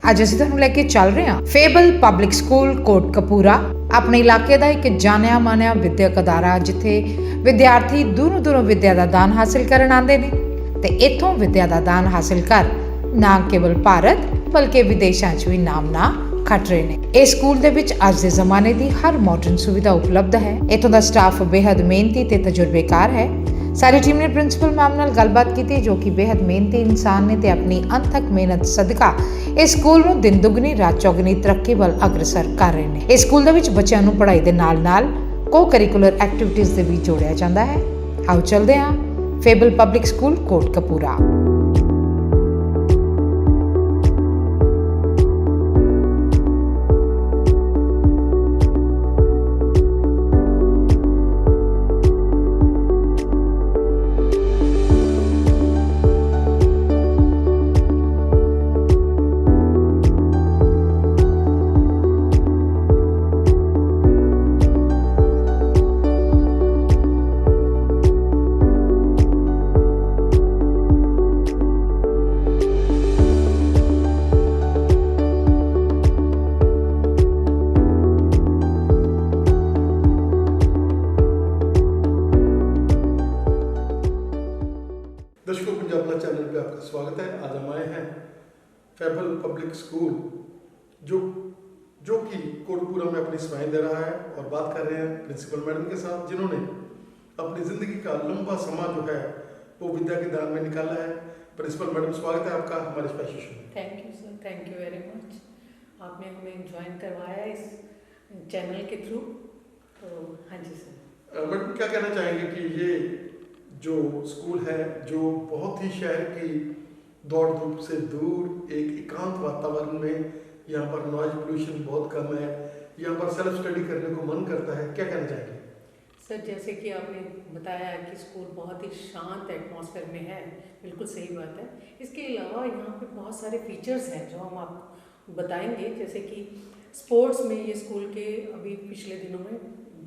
ਅੱਜ ਅਸੀਂ ਤੁਹਾਨੂੰ ਲੈ ਕੇ ਚੱਲ ਰਹੇ ਹਾਂ ਫੇਬਲ ਪਬਲਿਕ ਸਕੂਲ ਕੋਟਕਪੂਰਾ, ਆਪਣੇ ਇਲਾਕੇ ਦਾ ਇੱਕ ਜਾਣਿਆ ਮਾਣਿਆ ਵਿਦਿਅਕ ਅਦਾਰਾ ਜਿੱਥੇ ਵਿਦਿਆਰਥੀ ਦੂਰੋਂ ਦੂਰੋਂ ਵਿਦਿਆ ਦਾ ਦਾਨ ਹਾਸਿਲ ਕਰਨ ਆਉਂਦੇ ਨੇ ਤੇ ਇੱਥੋਂ ਵਿਦਿਆ ਦਾ ਦਾਨ ਹਾਸਿਲ ਕਰ ਨਾ ਕੇਵਲ ਭਾਰਤ ਬਲਕਿ ਵਿਦੇਸ਼ਾਂ 'ਚ ਵੀ ਨਾਮਨਾ ਖੱਟ ਰਹੇ ਨੇ। ਇਸ ਸਕੂਲ ਦੇ ਵਿੱਚ ਅੱਜ ਦੇ ਜ਼ਮਾਨੇ ਦੀ ਹਰ ਮਾਡਰਨ ਸੁਵਿਧਾ ਉਪਲਬਧ ਹੈ। ਇੱਥੋਂ ਦਾ ਸਟਾਫ ਬੇहद ਮਿਹਨਤੀ ਤੇ ਤਜਰਬੇਕਾਰ ਹੈ। सारी टीम ने प्रिंसीपल मैम नाल गलबात की जो कि बेहद मेहनती इंसान ने ते अपनी अनथक मेहनत सदका इस स्कूल नूं दिन दुगनी रात चौगनी तरक्की वल अग्रसर कर रहे हैं। इस स्कूल दे विच बच्चों नूं पढ़ाई दे नाल को करिकुलर एक्टिविटीज़ दे भी जोड़िया जाता है। आओ चलते हैं फेबल पब्लिक स्कूल कोटकपूरा। दर्शकों, पंजाब चैनल पे आपका स्वागत है। आज हम आए हैं फेबल पब्लिक स्कूल जो कि कोटकपूरा में अपनी सेवाएं दे रहा है और बात कर रहे हैं प्रिंसिपल मैडम के साथ, जिन्होंने अपनी ज़िंदगी का लंबा समय जो है वो विद्या के दान में निकाला है। प्रिंसिपल मैडम, स्वागत है आपका हमारे स्पेशल शो में। Thank you sir, thank you very much. आपने हमें ज्वाइन करवाया इस चैनल के थ्रू, तो हाँ जी सर। मैडम, क्या कहना चाहेंगे कि ये जो स्कूल है जो बहुत ही शहर की दौड़ धूप से दूर एक एकांत वातावरण में, यहाँ पर नॉइज पोल्यूशन बहुत कम है, यहाँ पर सेल्फ स्टडी करने को मन करता है, क्या कहना चाहेंगे? सर, जैसे कि आपने बताया कि स्कूल बहुत ही शांत एटमॉस्फेयर में है, बिल्कुल सही बात है। इसके अलावा यहाँ पे बहुत सारे फीचर्स हैं जो हम आपको बताएंगे। जैसे कि स्पोर्ट्स में ये स्कूल के अभी पिछले दिनों में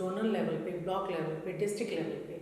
जोनल लेवल पे, ब्लॉक लेवल पे, डिस्ट्रिक्ट लेवल पे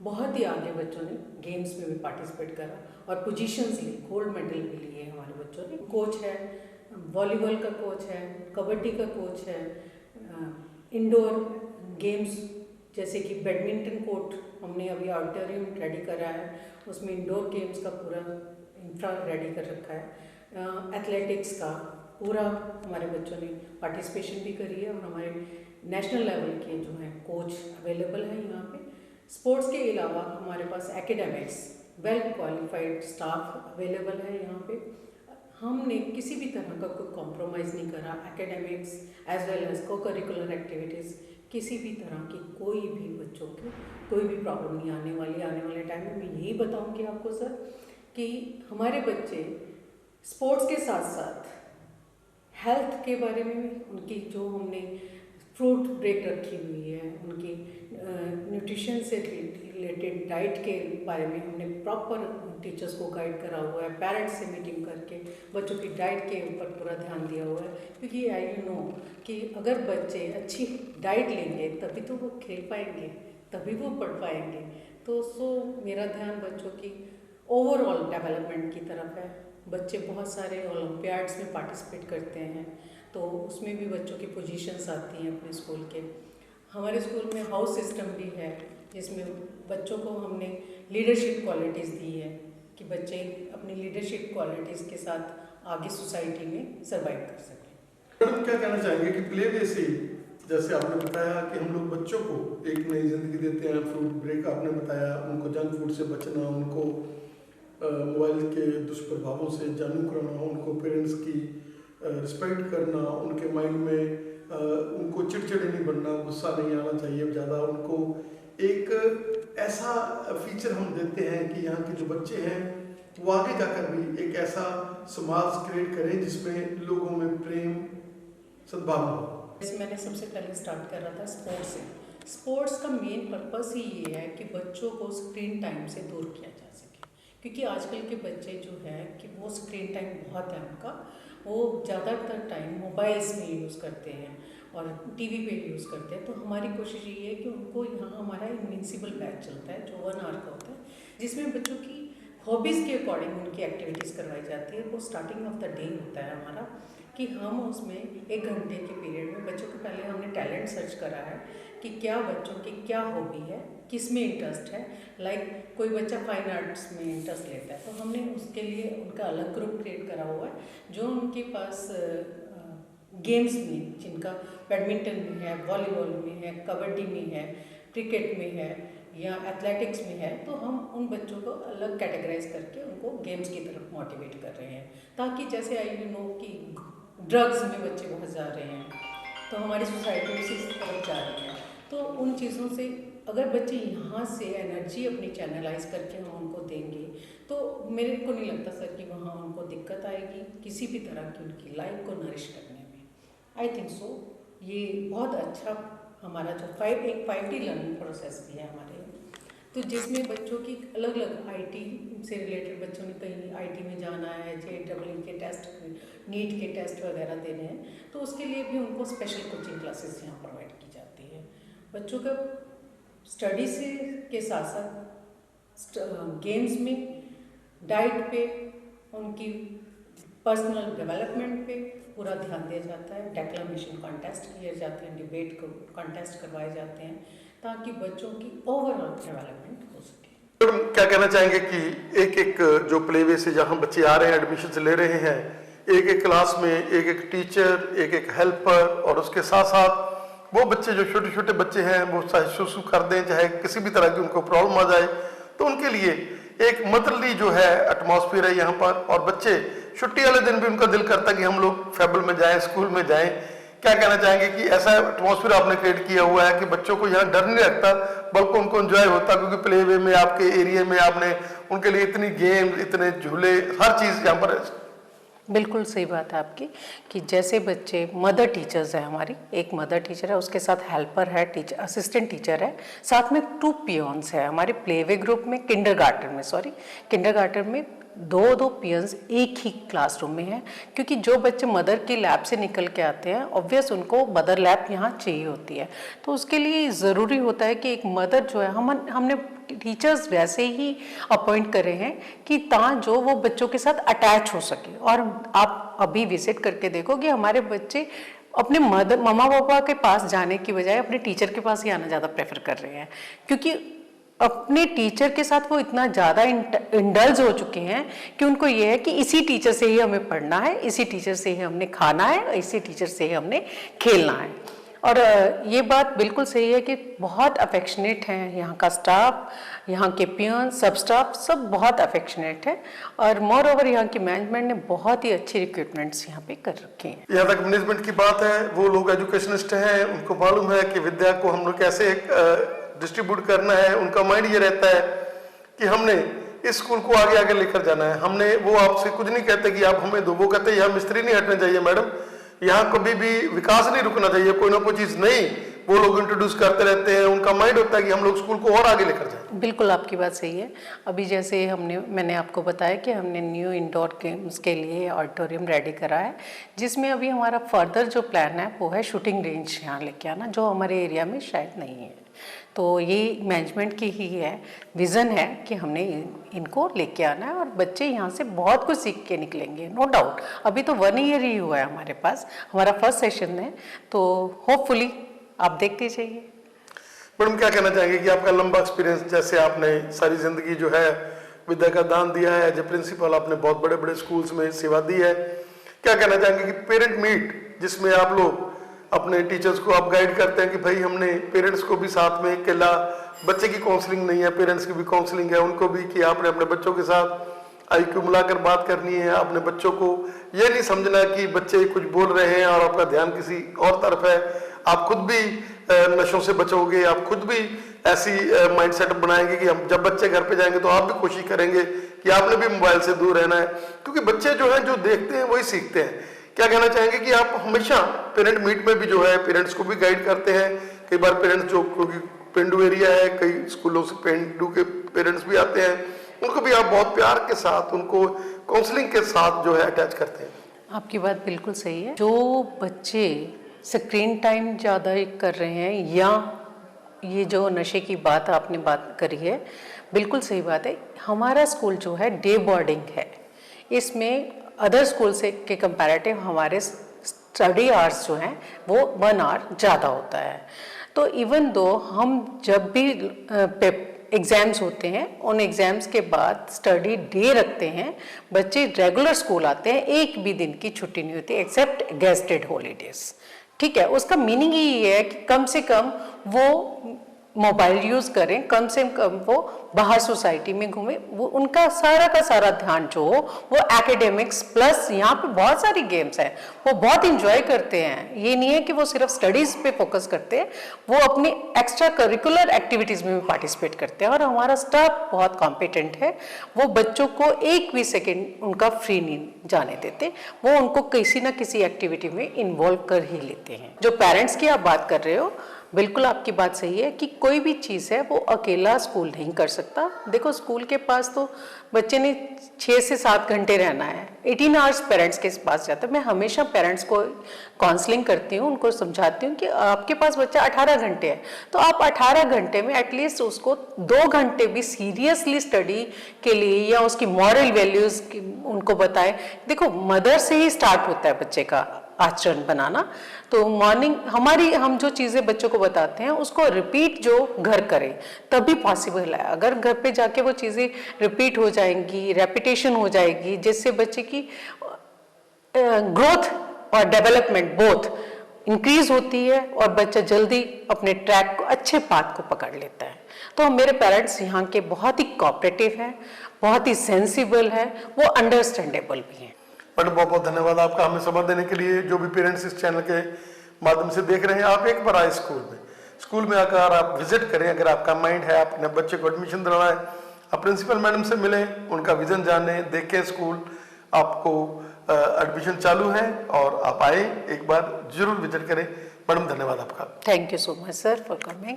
बहुत ही आगे बच्चों ने गेम्स में भी पार्टिसिपेट करा और पोजीशंस ली, गोल्ड मेडल भी लिए हमारे बच्चों ने। कोच है, वॉलीबॉल का कोच है, कबड्डी का कोच है, इंडोर गेम्स जैसे कि बैडमिंटन कोर्ट हमने अभी ऑडिटोरियम रेडी करा है, उसमें इंडोर गेम्स का पूरा इंफ्रा रेडी कर रखा है। एथलेटिक्स का पूरा हमारे बच्चों ने पार्टिसिपेशन भी करी है और हमारे नेशनल लेवल के जो हैं कोच अवेलेबल हैं यहाँ पे। स्पोर्ट्स के अलावा हमारे पास academics well qualified staff available है यहाँ पे। हमने किसी भी तरह का कोई कॉम्प्रोमाइज़ नहीं करा। एकेडमिक्स एज वेल एज को करिकुलर एक्टिविटीज़, किसी भी तरह की कोई भी बच्चों की कोई भी प्रॉब्लम नहीं आने वाली। आने वाले टाइम में मैं यही बताऊँगी आपको सर कि हमारे बच्चे स्पोर्ट्स के साथ साथ हेल्थ के बारे में उनकी जो हमने फ्रूट ब्रेक रखी हुई है, उनकी न्यूट्रिशन से रिलेटेड डाइट के बारे में हमने प्रॉपर टीचर्स को गाइड करा हुआ है। पेरेंट्स से मीटिंग करके बच्चों की डाइट के ऊपर पूरा ध्यान दिया हुआ है, क्योंकि आई नो कि अगर बच्चे अच्छी डाइट लेंगे तभी तो वो खेल पाएंगे, तभी वो पढ़ पाएंगे। तो मेरा ध्यान बच्चों की ओवरऑल डेवलपमेंट की तरफ है। बच्चे बहुत सारे ओलंपियाड्स में पार्टिसिपेट करते हैं, तो उसमें भी बच्चों की पोजीशंस आती हैं अपने स्कूल के। हमारे स्कूल में हाउस सिस्टम भी है, जिसमें बच्चों को हमने लीडरशिप क्वालिटीज़ दी है कि बच्चे अपनी लीडरशिप क्वालिटीज़ के साथ आगे सोसाइटी में सर्वाइव कर सकें। मैडम, क्या कहना चाहेंगे कि प्ले वे से जैसे आपने बताया कि हम लोग बच्चों को एक नई ज़िंदगी देते हैं, फ्रूट ब्रेक आपने बताया, उनको जंक फूड से बचना, उनको मोबाइल के दुष्प्रभावों से जानू कराना, उनको पेरेंट्स की रिस्पेक्ट करना, उनके माइंड में उनको चिड़चिड़े नहीं बनना, गुस्सा नहीं आना चाहिए ज़्यादा। उनको एक ऐसा फीचर हम देते हैं कि यहाँ के जो बच्चे हैं वो आगे जाकर भी एक ऐसा समाज क्रिएट करें जिसमें लोगों में प्रेम सद्भावना हो। जैसे मैंने सबसे पहले स्टार्ट कर रहा था स्पोर्ट्स से। स्पोर्ट्स का मेन पर्पस ही ये है कि बच्चों को स्क्रीन टाइम से दूर किया जा सके, क्योंकि आजकल के बच्चे जो है कि वो स्क्रीन टाइम बहुत है उनका, वो ज़्यादातर टाइम मोबाइल्स में यूज़ करते हैं और टीवी पे यूज़ करते हैं। तो हमारी कोशिश ये है कि उनको यहाँ हमारा इनविंसिबल बैच चलता है जो 1 आवर का होता है, जिसमें बच्चों की हॉबीज़ के अकॉर्डिंग उनकी एक्टिविटीज़ करवाई जाती है। वो स्टार्टिंग ऑफ द डे होता है हमारा कि हम उसमें 1 घंटे के पीरियड में बच्चों को पहले हमने टैलेंट सर्च करा है कि क्या बच्चों की क्या हॉबी है, किस में इंटरेस्ट है। लाइक कोई बच्चा फाइन आर्ट्स में इंटरेस्ट लेता है तो हमने उसके लिए उनका अलग ग्रुप क्रिएट करा हुआ है जो उनके पास गेम्स में, जिनका बैडमिंटन में है, वॉलीबॉल में है, कबड्डी में है, क्रिकेट में है या एथलेटिक्स में है, तो हम उन बच्चों को अलग कैटेगराइज करके उनको गेम्स की तरफ मोटिवेट कर रहे हैं। ताकि जैसे आई नो कि ड्रग्स में बच्चे बहुत जा रहे हैं तो हमारी सोसाइटी उसी तरफ जा रही है, तो उन चीज़ों से अगर बच्चे यहाँ से एनर्जी अपनी चैनलाइज करके हम उनको देंगे तो मेरे को नहीं लगता सर कि वहाँ उनको दिक्कत आएगी किसी भी तरह की उनकी लाइफ को नरिश करने में। आई थिंक सो ये बहुत अच्छा हमारा जो 5D लर्निंग प्रोसेस भी है हमारे, तो जिसमें बच्चों की अलग अलग आईटी से रिलेटेड, बच्चों ने कहीं आईटी में जाना है, JEE के टेस्ट, नीट के टेस्ट वगैरह देने हैं, तो उसके लिए भी उनको स्पेशल कोचिंग क्लासेस यहाँ प्रोवाइड की जाती है। बच्चों का स्टडी से के साथ साथ गेम्स में, डाइट पे, उनकी पर्सनल डेवलपमेंट पे पूरा ध्यान दिया जाता है। डेक्लामेशन कॉन्टेस्ट किए जाते हैं, डिबेट कॉन्टेस्ट करवाए जाते हैं ताकि बच्चों की ओवरऑल डेवलपमेंट हो सके। मैडम क्या कहना चाहेंगे कि एक एक जो प्लेवे से जहाँ बच्चे आ रहे हैं, एडमिशन ले रहे हैं, एक एक क्लास में एक एक टीचर, एक एक हेल्पर, और उसके साथ साथ वो बच्चे जो छोटे छोटे बच्चे हैं वो चाहे सुसु कर दें, चाहे किसी भी तरह की उनको प्रॉब्लम आ जाए, तो उनके लिए एक मदरली जो है एटमॉस्फेयर है यहाँ पर। और बच्चे छुट्टी वाले दिन भी उनका दिल करता है कि हम लोग फेबल में जाएं, स्कूल में जाएं। क्या कहना चाहेंगे कि ऐसा एटमॉस्फेयर आपने क्रिएट किया हुआ है कि बच्चों को यहाँ डर नहीं लगता बल्कि उनको एंजॉय होता, क्योंकि प्ले वे में आपके एरिया में आपने उनके लिए इतनी गेम, इतने झूले, हर चीज़ यहाँ पर। बिल्कुल सही बात है आपकी कि जैसे बच्चे, मदर टीचर्स है हमारी, एक मदर टीचर है, उसके साथ हेल्पर है, टीचर असिस्टेंट टीचर है, साथ में 2 पियोन्स है हमारे प्लेवे ग्रुप में। किंडरगार्टन में 2 पियंस एक ही क्लासरूम में है, क्योंकि जो बच्चे मदर की लैब से निकल के आते हैं ऑब्वियस उनको मदर लैब यहाँ चाहिए होती है, तो उसके लिए ज़रूरी होता है कि एक मदर जो है, हमने टीचर्स वैसे ही अपॉइंट करे हैं कि जो वो बच्चों के साथ अटैच हो सके। और आप अभी विजिट करके देखो कि हमारे बच्चे अपने मम्मा पापा के पास जाने की बजाय अपने टीचर के पास ही आना ज़्यादा प्रेफर कर रहे हैं, क्योंकि अपने टीचर के साथ वो इतना ज़्यादा इंडल्ज हो चुके हैं कि उनको ये है कि इसी टीचर से ही हमें पढ़ना है, इसी टीचर से ही हमने खाना है, इसी टीचर से ही हमने खेलना है। और ये बात बिल्कुल सही है कि बहुत अफेक्शनेट हैं यहाँ का स्टाफ, यहाँ के पियन, सब स्टाफ सब बहुत अफेक्शनेट है। और मोर ओवर यहाँ की मैनेजमेंट ने बहुत ही अच्छी रिक्रूटमेंट्स यहाँ पे कर रखे हैं। यहाँ तक मैनेजमेंट की बात है, वो लोग एजुकेशनिस्ट हैं, उनको मालूम है कि विद्या को हम लोग कैसे डिस्ट्रीब्यूट करना है। उनका माइंड ये रहता है कि हमने इस स्कूल को आगे आगे लेकर जाना है। हमने, वो आपसे कुछ नहीं कहते कि आप हमें दो, वो कहते हैं यहाँ मिस्त्री नहीं हटना चाहिए मैडम, यहाँ कभी भी विकास नहीं रुकना चाहिए, कोई ना कोई चीज़ नई वो लोग इंट्रोड्यूस करते रहते हैं। उनका माइंड होता है कि हम लोग स्कूल को और आगे लेकर जाएं। बिल्कुल आपकी बात सही है। अभी जैसे मैंने आपको बताया कि हमने न्यू इंडोर गेम्स के लिए ऑडिटोरियम रेडी करा है, जिसमें अभी हमारा फर्दर जो प्लान है वो है शूटिंग रेंज यहाँ लेके आना, जो हमारे एरिया में शायद नहीं है। तो ये मैनेजमेंट की ही है, विज़न है कि हमने इनको लेके आना है और बच्चे यहाँ से बहुत कुछ सीख के निकलेंगे, नो डाउट। अभी तो 1 ईयर ही हुआ है हमारे पास, हमारा फर्स्ट सेशन है, तो होपफुली आप देखते जाइए। मैडम क्या कहना चाहेंगे कि आपका लंबा एक्सपीरियंस, जैसे आपने सारी जिंदगी जो है विद्या का दान दिया है, एज ए प्रिंसिपल आपने बहुत बड़े बड़े स्कूल्स में सेवा दी है, क्या कहना चाहेंगे कि पेरेंट मीट जिसमें आप लोग अपने टीचर्स को आप गाइड करते हैं कि भाई हमने पेरेंट्स को भी साथ में, अकेला बच्चे की काउंसलिंग नहीं है, पेरेंट्स की भी काउंसलिंग है, उनको भी कि आपने अपने बच्चों के साथ IQ मिलाकर बात करनी है। आपने बच्चों को ये नहीं समझना कि बच्चे कुछ बोल रहे हैं और आपका ध्यान किसी और तरफ है। आप खुद भी नशों से बचोगे, आप खुद भी ऐसी माइंड सेटअप बनाएंगे कि हम जब बच्चे घर पे जाएंगे तो आप भी कोशिश करेंगे कि आपने भी मोबाइल से दूर रहना है, क्योंकि बच्चे जो हैं जो देखते हैं वही सीखते हैं। क्या कहना चाहेंगे कि आप हमेशा पेरेंट मीट में भी जो है पेरेंट्स को भी गाइड करते हैं? कई बार पेरेंट्स जो, क्योंकि पेंडू एरिया है, कई स्कूलों से पेंडू के पेरेंट्स भी आते हैं, उनको भी आप बहुत प्यार के साथ, उनको काउंसलिंग के साथ जो है अटैच करते हैं। आपकी बात बिल्कुल सही है। जो बच्चे स्क्रीन टाइम ज़्यादा कर रहे हैं या ये जो नशे की बात आपने बात करी है, बिल्कुल सही बात है। हमारा स्कूल जो है डे बोर्डिंग है, इसमें अदर स्कूल से के कंपैरेटिव हमारे स्टडी आवर्स जो हैं वो 1 आवर ज़्यादा होता है। तो इवन दो हम जब भी एग्ज़ाम्स होते हैं, उन एग्ज़ाम्स के बाद स्टडी डे रखते हैं, बच्चे रेगुलर स्कूल आते हैं, एक भी दिन की छुट्टी नहीं होती एक्सेप्ट गेस्टेड हॉलीडेज। ठीक है, उसका मीनिंग ही ये है कि कम से कम वो मोबाइल यूज़ करें, कम से कम वो बाहर सोसाइटी में घूमें, वो उनका सारा का सारा ध्यान जो हो वो एकेडमिक्स प्लस यहाँ पे बहुत सारी गेम्स हैं, वो बहुत इंजॉय करते हैं। ये नहीं है कि वो सिर्फ स्टडीज़ पे फोकस करते हैं, वो अपनी एक्स्ट्रा करिकुलर एक्टिविटीज़ में भी पार्टिसिपेट करते हैं। और हमारा स्टाफ बहुत कॉम्पिटेंट है, वो बच्चों को एक भी सेकेंड उनका फ्री नहीं जाने देते, वो उनको किसी ना किसी एक्टिविटी में इन्वॉल्व कर ही लेते हैं। जो पेरेंट्स की आप बात कर रहे हो, बिल्कुल आपकी बात सही है कि कोई भी चीज़ है वो अकेला स्कूल नहीं कर सकता। देखो, स्कूल के पास तो बच्चे ने 6 से 7 घंटे रहना है, 18 आवर्स पेरेंट्स के पास जाता है। मैं हमेशा पेरेंट्स को काउंसलिंग करती हूँ, उनको समझाती हूँ कि आपके पास बच्चा 18 घंटे है, तो आप 18 घंटे में एटलीस्ट उसको 2 घंटे भी सीरियसली स्टडी के लिए या उसकी मॉरल वैल्यूज़ उनको बताएं। देखो, मदर से ही स्टार्ट होता है बच्चे का आचरण बनाना। तो मॉर्निंग हम जो चीज़ें बच्चों को बताते हैं उसको रिपीट जो घर करें तभी पॉसिबल है। अगर घर पे जाके वो चीज़ें रिपीट हो जाएंगी, रेपिटेशन हो जाएगी, जिससे बच्चे की ग्रोथ और डेवलपमेंट बोथ इंक्रीज होती है और बच्चा जल्दी अपने ट्रैक को, अच्छे पाथ को पकड़ लेता है। तो मेरे पेरेंट्स यहाँ के बहुत ही कोऑपरेटिव हैं, बहुत ही सेंसिबल है, वो अंडरस्टैंडेबल भी हैं। मैडम, बहुत बहुत धन्यवाद आपका हमें समय देने के लिए। जो भी पेरेंट्स इस चैनल के माध्यम से देख रहे हैं, आप एक बार आए स्कूल में आकर आप विजिट करें। अगर आपका माइंड है, आप अपने बच्चे को एडमिशन दिलाएं, आप प्रिंसिपल मैडम से मिलें, उनका विजन जानें, देखें स्कूल, आपको एडमिशन चालू है और आप आए, एक बार जरूर विजिट करें। मैडम, धन्यवाद आपका। Thank you so much sir for coming,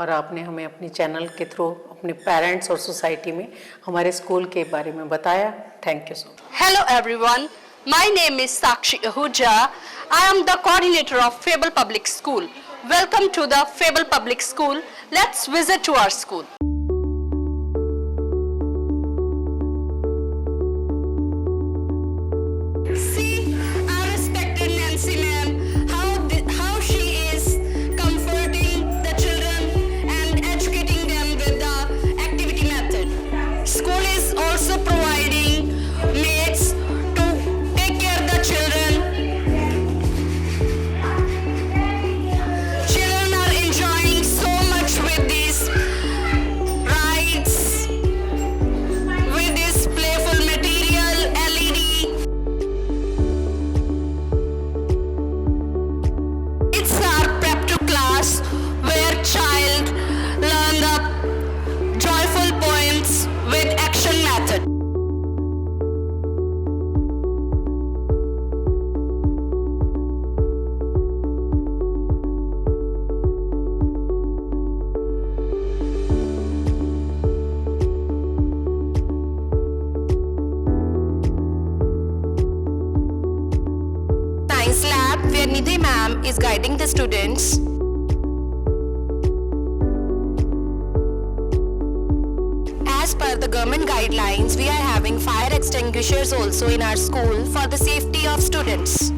और आपने हमें अपने चैनल के थ्रू अपने पेरेंट्स और सोसाइटी में हमारे स्कूल के बारे में बताया। Thank you so much. Hello everyone, my name is Sakshi Ahuja. I am the coordinator of Fable Public School. Welcome to the Fable Public School. Let's visit to our school. See our respected Nancy ma'am, how she is comforting the children and educating them with the activity method. School is also providing mates to take care of the children. Children are enjoying so much with these rides, with this playful material, LED. It's our prep to class where child learn the joyful poems with action method. Science lab where Nidhi ma'am is guiding the students. As per the government guidelines, we are having fire extinguishers also in our school for the safety of students.